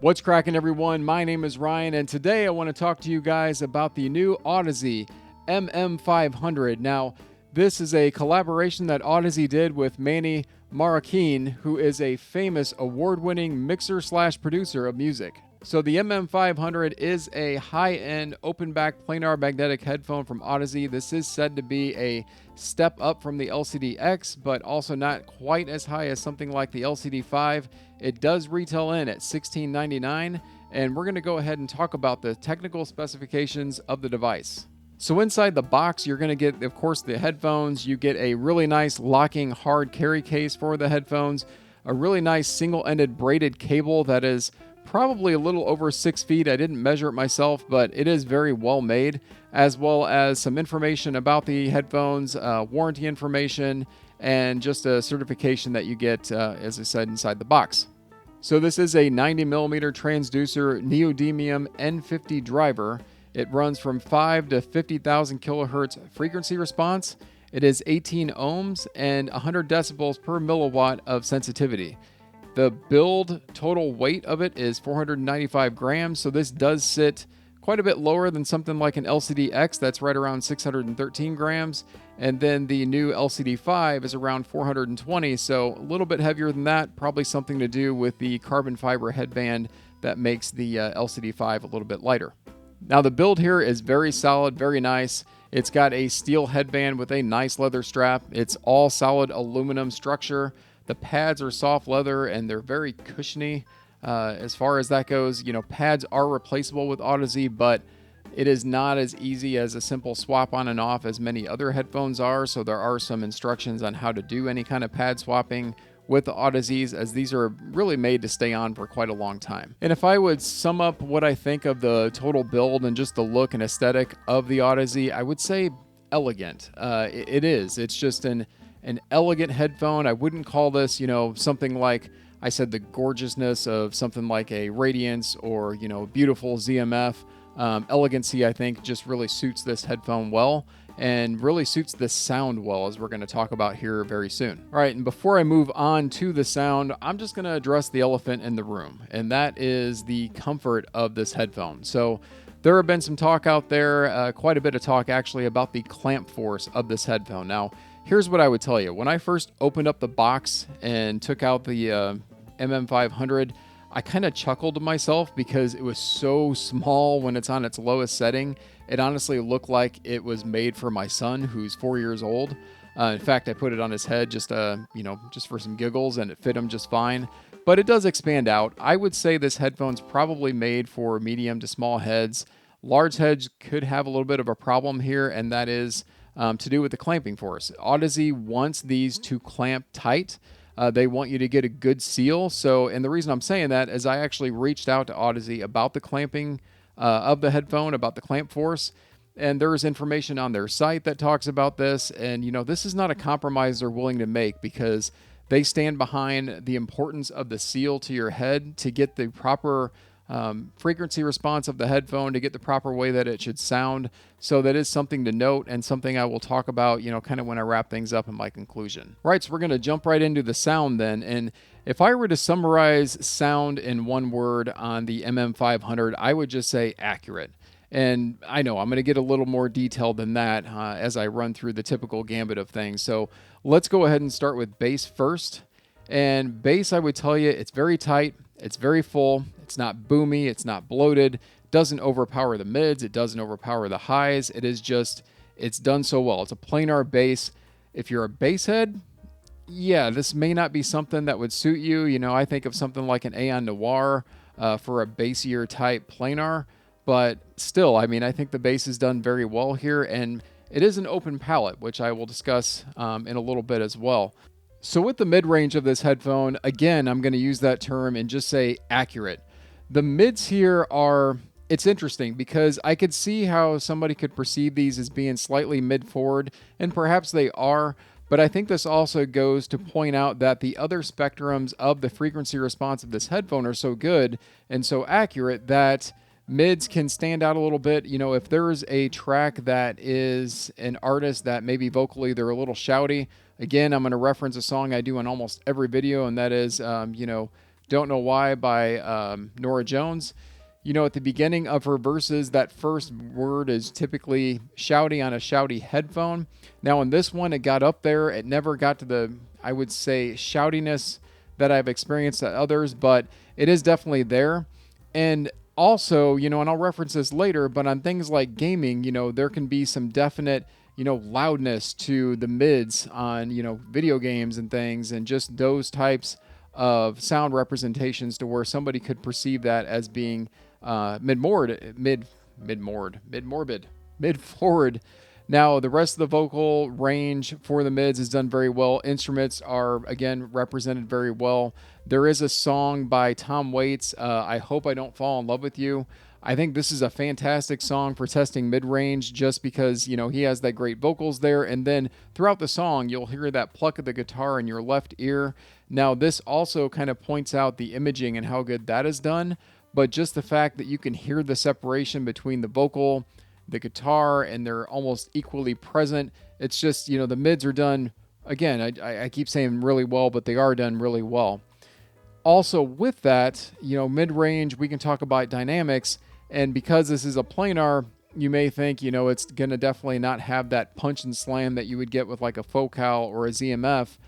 What's cracking, everyone? My name is Ryan, and today I want to talk to you guys about the new Audeze MM-500. Now, this is a collaboration that Audeze did with Manny Marroquin, who is a famous award-winning mixer/producer of music. So the MM-500 is a high-end open-back planar magnetic headphone from Audeze. This is said to be a step up from the LCD-X, but also not quite as high as something like the LCD-5. It does retail in at $16.99, and we're going to go ahead and talk about the technical specifications of the device. So inside the box, you're going to get, of course, the headphones. You get a really nice locking hard carry case for the headphones, a really nice single-ended braided cable that is probably a little over 6 feet. I didn't measure it myself, but it is very well made, as well as some information about the headphones, warranty information, and just a certification that you get, as I said, inside the box. So this is a 90mm transducer neodymium N50 driver. It runs from 5 to 50,000 kilohertz frequency response. It is 18 ohms and 100 decibels per milliwatt of sensitivity. The build total weight of it is 495 grams, so this does sit quite a bit lower than something like an LCD-X that's right around 613 grams, and then the new LCD-5 is around 420, so a little bit heavier than that, probably something to do with the carbon fiber headband that makes the LCD-5 a little bit lighter. Now the build here is very solid, very nice. It's got a steel headband with a nice leather strap. It's all solid aluminum structure. The pads are soft leather and they're very cushiony. As far as that goes, pads are replaceable with Audeze, but it is not as easy as a simple swap on and off as many other headphones are. So there are some instructions on how to do any kind of pad swapping with the Audezes, as these are really made to stay on for quite a long time. And if I would sum up what I think of the total build and just the look and aesthetic of the Audeze, I would say elegant. It is. It's just an elegant headphone. I wouldn't call this, something like I said, the gorgeousness of something like a Radiance or, beautiful ZMF. Elegancy, I think, just really suits this headphone well and really suits the sound well, as we're going to talk about here very soon. All right, and before I move on to the sound, I'm just going to address the elephant in the room, and that is the comfort of this headphone. So there have been some talk out there, quite a bit of talk actually, about the clamp force of this headphone. Now, here's what I would tell you. When I first opened up the box and took out the MM-500, I kind of chuckled to myself because it was so small when it's on its lowest setting. It honestly looked like it was made for my son, who's 4 years old. In fact, I put it on his head just for some giggles, and it fit him just fine. But it does expand out. I would say this headphone's probably made for medium to small heads. Large heads could have a little bit of a problem here, and that is to do with the clamping force. Audeze wants these to clamp tight. They want you to get a good seal. And the reason I'm saying that is I actually reached out to Audeze about the clamping of the headphone, about the clamp force, and there is information on their site that talks about this. And this is not a compromise they're willing to make, because they stand behind the importance of the seal to your head to get the proper frequency response of the headphone, to get the proper way that it should sound. So that is something to note, and something I will talk about, kind of when I wrap things up in my conclusion. Right, so we're going to jump right into the sound then. And if I were to summarize sound in one word on the MM-500, I would just say accurate. And I know I'm going to get a little more detailed than that as I run through the typical gambit of things. So let's go ahead and start with bass first. And bass, I would tell you, it's very tight. It's very full. It's not boomy. It's not bloated. It doesn't overpower the mids. It doesn't overpower the highs. It's done so well. It's a planar bass. If you're a bass head, yeah, this may not be something that would suit you. I think of something like an Aeon Noire for a bassier type planar. But still, I think the bass is done very well here. And it is an open palette, which I will discuss in a little bit as well. So with the mid-range of this headphone, again, I'm going to use that term and just say accurate. The mids here it's interesting because I could see how somebody could perceive these as being slightly mid-forward, and perhaps they are, but I think this also goes to point out that the other spectrums of the frequency response of this headphone are so good and so accurate that mids can stand out a little bit. If there's a track that is an artist that maybe vocally they're a little shouty, again, I'm going to reference a song I do in almost every video, and that is, Don't Know Why by Norah Jones. At the beginning of her verses, that first word is typically shouty on a shouty headphone. Now, in this one, it got up there. It never got to the, I would say, shoutiness that I've experienced at others, but it is definitely there. And also, and I'll reference this later, but on things like gaming, there can be some definite, loudness to the mids on, video games and things, and just those types of sound representations to where somebody could perceive that as being mid-forward. Now, the rest of the vocal range for the mids is done very well. Instruments are, again, represented very well. There is a song by Tom Waits, I Hope I Don't Fall in Love with You. I think this is a fantastic song for testing mid-range just because, he has that great vocals there. And then throughout the song, you'll hear that pluck of the guitar in your left ear. Now, this also kind of points out the imaging and how good that is done. But just the fact that you can hear the separation between the vocal, the guitar, and they're almost equally present. It's just, the mids are done, again, I keep saying really well, but they are done really well. Also with that, mid-range, we can talk about dynamics. And because this is a planar, you may think, it's going to definitely not have that punch and slam that you would get with like a Focal or a ZMF.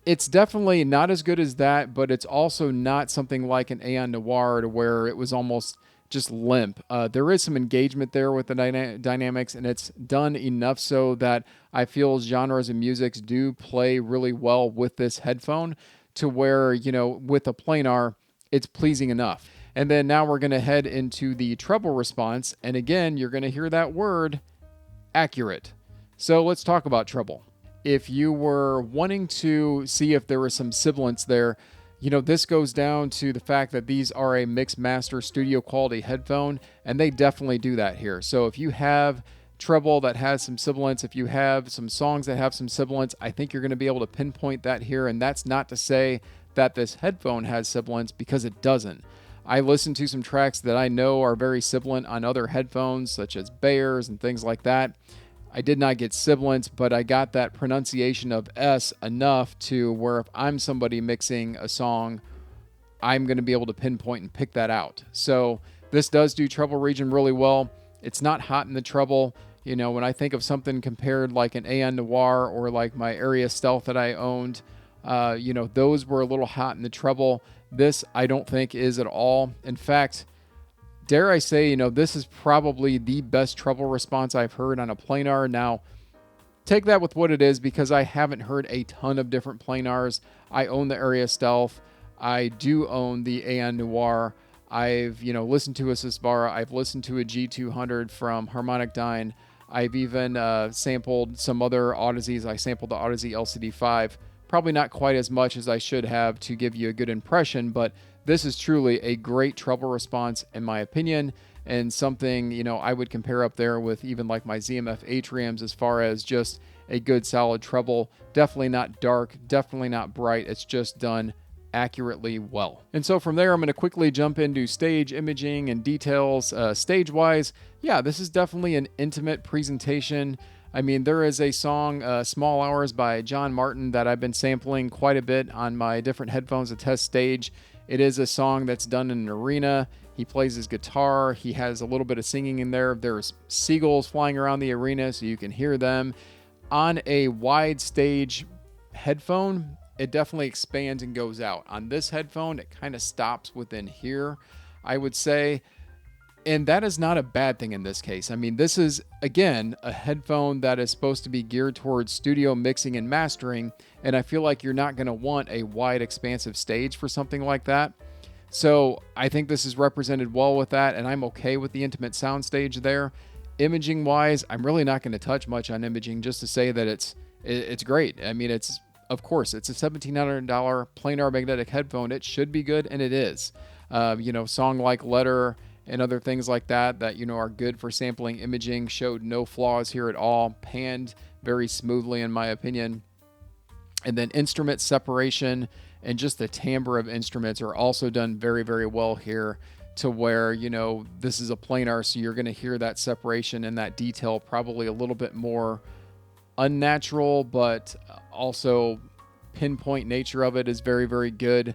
It's definitely not as good as that, but it's also not something like an Aeon Noire to where it was almost just limp. There is some engagement there with the dynamics, and it's done enough so that I feel genres of music do play really well with this headphone to where, with a planar, it's pleasing enough. And then now we're going to head into the treble response. And again, you're going to hear that word, accurate. So let's talk about treble. If you were wanting to see if there was some sibilance there, this goes down to the fact that these are a mixed master studio quality headphone, and they definitely do that here. So if you have treble that has some sibilance, if you have some songs that have some sibilance, I think you're going to be able to pinpoint that here. And that's not to say that this headphone has sibilance, because it doesn't. I listen to some tracks that I know are very sibilant on other headphones, such as Bayers and things like that. I did not get sibilance, but I got that pronunciation of S enough to where if I'm somebody mixing a song, I'm going to be able to pinpoint and pick that out. So this does do treble region really well. It's not hot in the treble. When I think of something compared like an Aeon Noire or like my Arya Stealth that I owned, those were a little hot in the treble. This I don't think is at all. In fact, dare I say, this is probably the best treble response I've heard on a planar. Now, take that with what it is, because I haven't heard a ton of different planars. I own the Arya Stealth. I do own the Aeon Noire. I've, listened to a Sisvara. I've listened to a G200 from Harmonic Dyne. I've even sampled some other Audezes. I sampled the Audeze LCD5. Probably not quite as much as I should have to give you a good impression, but this is truly a great treble response in my opinion, and something, I would compare up there with even like my ZMF Atriums as far as just a good solid treble. Definitely not dark, definitely not bright. It's just done accurately well. And so from there, I'm going to quickly jump into stage imaging and details. Stage-wise, yeah, this is definitely an intimate presentation. I mean, there is a song, Small Hours by John Martin, that I've been sampling quite a bit on my different headphones to test stage. It is a song that's done in an arena. He plays his guitar. He has a little bit of singing in there. There's seagulls flying around the arena, so you can hear them. On a wide stage headphone, it definitely expands and goes out. On this headphone, it kind of stops within here, I would say. And that is not a bad thing in this case. I mean, this is, again, a headphone that is supposed to be geared towards studio mixing and mastering, and I feel like you're not going to want a wide, expansive stage for something like that. So I think this is represented well with that, and I'm okay with the intimate sound stage there. Imaging-wise, I'm really not going to touch much on imaging, just to say that it's great. I mean, of course, it's a $1,700 planar magnetic headphone. It should be good, and it is. Song like Letter and other things like that are good for sampling imaging, showed no flaws here at all, panned very smoothly in my opinion. And then instrument separation and just the timbre of instruments are also done very, very well here, to where, this is a planar, so you're going to hear that separation and that detail probably a little bit more unnatural, but also pinpoint nature of it is very, very good.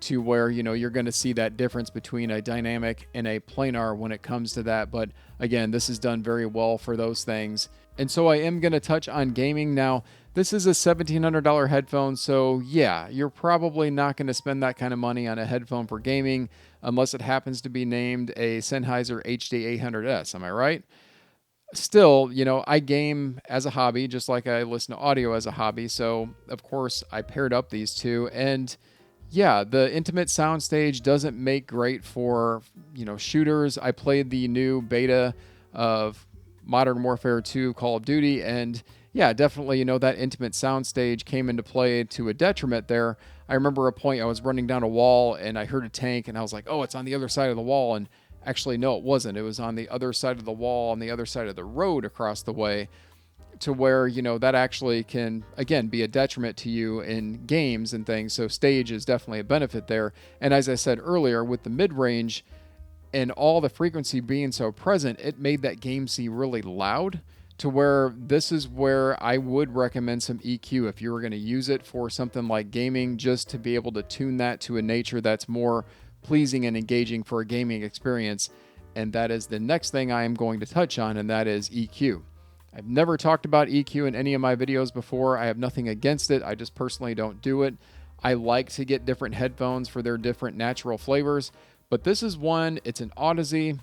to where, you're going to see that difference between a dynamic and a planar when it comes to that. But again, this is done very well for those things. And so I am going to touch on gaming. Now, this is a $1,700 headphone, so yeah, you're probably not going to spend that kind of money on a headphone for gaming unless it happens to be named a Sennheiser HD800S. Am I right? Still, I game as a hobby, just like I listen to audio as a hobby. So, of course, I paired up these two. And yeah, the intimate soundstage doesn't make great for, shooters. I played the new beta of Modern Warfare 2 Call of Duty, and yeah, definitely, that intimate soundstage came into play to a detriment there. I remember a point I was running down a wall and I heard a tank and I was like, oh, it's on the other side of the wall. And actually, no, it wasn't. It was on the other side of the wall, on the other side of the road across the way, to where, that actually can, again, be a detriment to you in games and things. So stage is definitely a benefit there. And as I said earlier, with the mid-range and all the frequency being so present, it made that game C really loud, to where this is where I would recommend some EQ if you were going to use it for something like gaming, just to be able to tune that to a nature that's more pleasing and engaging for a gaming experience. And that is the next thing I am going to touch on, and that is EQ. I've never talked about EQ in any of my videos before. I have nothing against it. I just personally don't do it. I like to get different headphones for their different natural flavors, but this is one. It's an Audeze.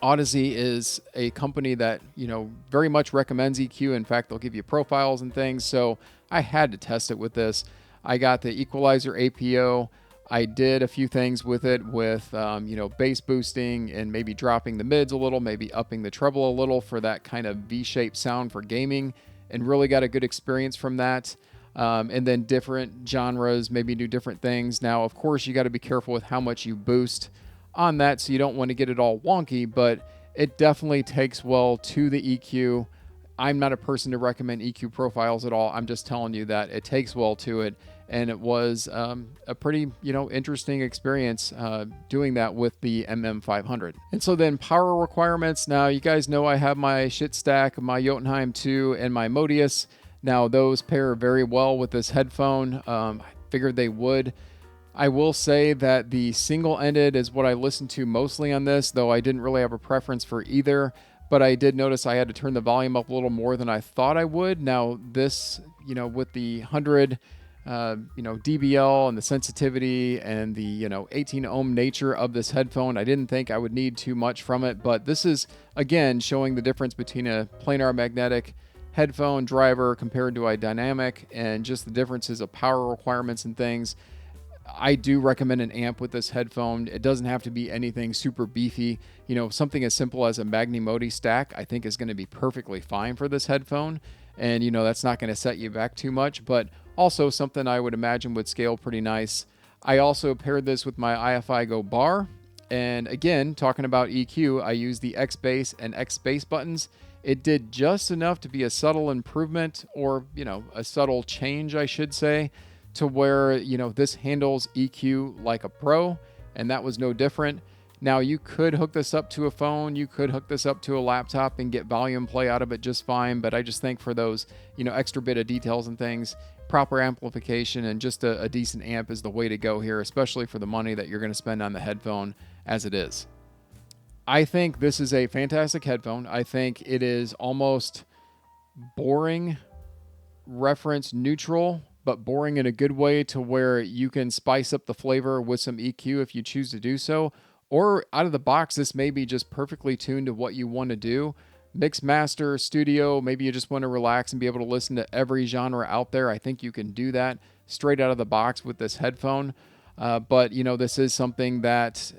Audeze is a company that, very much recommends EQ. In fact, they'll give you profiles and things. So I had to test it with this. I got the equalizer APO. I did a few things with it with, bass boosting and maybe dropping the mids a little, maybe upping the treble a little for that kind of V-shaped sound for gaming, and really got a good experience from that. And then different genres, maybe do different things. Now, of course, you got to be careful with how much you boost on that, so you don't want to get it all wonky, but it definitely takes well to the EQ. I'm not a person to recommend EQ profiles at all. I'm just telling you that it takes well to it, and it was a pretty, interesting experience doing that with the MM-500. And so then power requirements. Now, you guys know I have my shit stack, my Jotunheim 2, and my Modius. Now, those pair very well with this headphone. I figured they would. I will say that the single-ended is what I listened to mostly on this, though I didn't really have a preference for either. But I did notice I had to turn the volume up a little more than I thought I would. Now, this, with the 100, dBL and the sensitivity and the, 18 ohm nature of this headphone, I didn't think I would need too much from it. But this is, again, showing the difference between a planar magnetic headphone driver compared to a dynamic, and just the differences of power requirements and things. I do recommend an amp with this headphone. It doesn't have to be anything super beefy. Something as simple as a Magni Modi stack, I think, is going to be perfectly fine for this headphone. And, that's not going to set you back too much, but also something I would imagine would scale pretty nice. I also paired this with my IFI Go bar. And again, talking about EQ, I used the X bass and X bass buttons. It did just enough to be a subtle improvement, or, a subtle change, I should say, to where, this handles EQ like a pro, and that was no different. Now, you could hook this up to a phone, you could hook this up to a laptop and get volume play out of it just fine, but I just think for those, extra bit of details and things, proper amplification and just a decent amp is the way to go here, especially for the money that you're going to spend on the headphone as it is. I think this is a fantastic headphone. I think it is almost boring, reference neutral, but boring in a good way, to where you can spice up the flavor with some EQ if you choose to do so. Or out of the box, this may be just perfectly tuned to what you want to do. Mix, master, studio, maybe you just want to relax and be able to listen to every genre out there. I think you can do that straight out of the box with this headphone. But, this is something that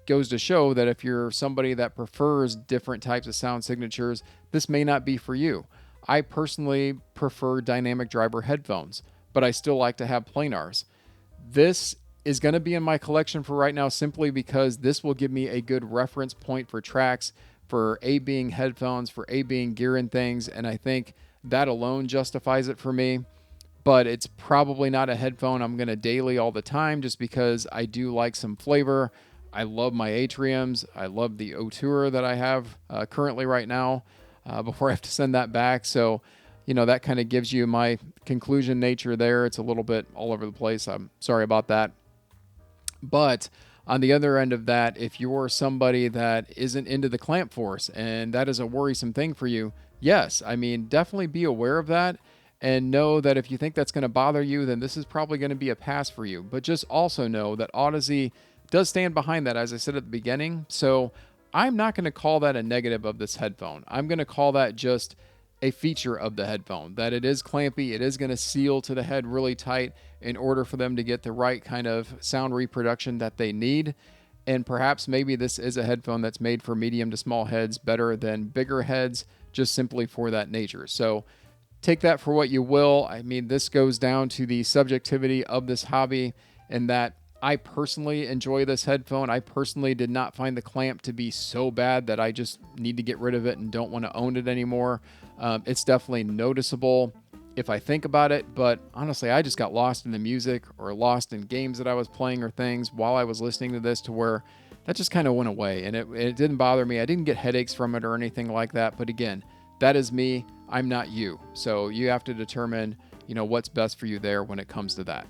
goes to show that if you're somebody that prefers different types of sound signatures, this may not be for you. I personally prefer dynamic driver headphones, but I still like to have planars. This is going to be in my collection for right now, simply because this will give me a good reference point for tracks, for A being headphones, for A being gear and things, and I think that alone justifies it for me. But it's probably not a headphone I'm going to daily all the time, just because I do like some flavor. I love my Atriums. I love the Auteur that I have currently right now, before I have to send that back. So, that kind of gives you my conclusion nature there. It's a little bit all over the place. I'm sorry about that. But on the other end of that, if you're somebody that isn't into the clamp force and that is a worrisome thing for you, yes, I mean, definitely be aware of that and know that if you think that's going to bother you, then this is probably going to be a pass for you. But just also know that Audeze does stand behind that, as I said at the beginning. So I'm not going to call that a negative of this headphone. I'm going to call that just a feature of the headphone, that it is clampy. It is going to seal to the head really tight in order for them to get the right kind of sound reproduction that they need. And perhaps maybe this is a headphone that's made for medium to small heads better than bigger heads, just simply for that nature. So take that for what you will. I mean, this goes down to the subjectivity of this hobby, and that I personally enjoy this headphone. I personally did not find the clamp to be so bad that I just need to get rid of it and don't want to own it anymore. It's definitely noticeable if I think about it, but honestly, I just got lost in the music or lost in games that I was playing or things while I was listening to this, to where that just kind of went away, and it didn't bother me. I didn't get headaches from it or anything like that. But again, that is me. I'm not you. So you have to determine, what's best for you there when it comes to that.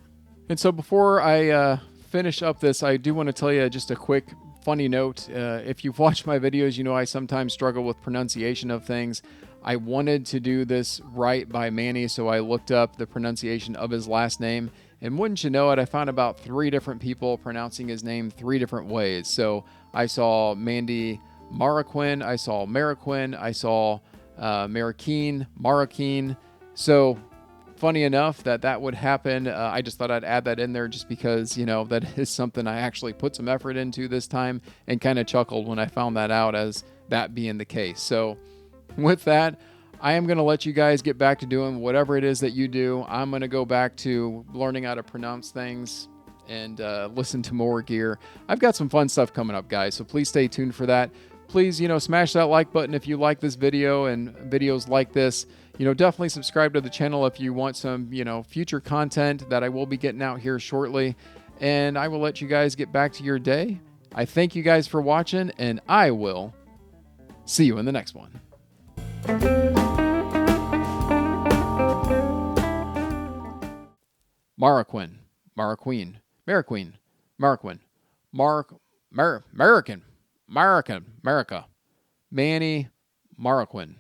And so before I finish up this, I do want to tell you just a quick funny note. If you've watched my videos, I sometimes struggle with pronunciation of things. I wanted to do this right by Manny, so I looked up the pronunciation of his last name, and wouldn't you know it, I found about 3 different people pronouncing his name 3 different ways. So I saw Manny Marroquin, I saw Marroquin, I saw Marroquin. So funny enough that would happen. I just thought I'd add that in there just because, that is something I actually put some effort into this time, and kind of chuckled when I found that out as that being the case. So with that, I am going to let you guys get back to doing whatever it is that you do. I'm going to go back to learning how to pronounce things and listen to more gear. I've got some fun stuff coming up, guys, so please stay tuned for that. Please, smash that like button if you like this video and videos like this. Definitely subscribe to the channel if you want some, future content that I will be getting out here shortly. And I will let you guys get back to your day. I thank you guys for watching, and I will see you in the next one. Marroquin, Marroquin, Marroquin, Marroquin, Marroquin, America, Manny Marroquin.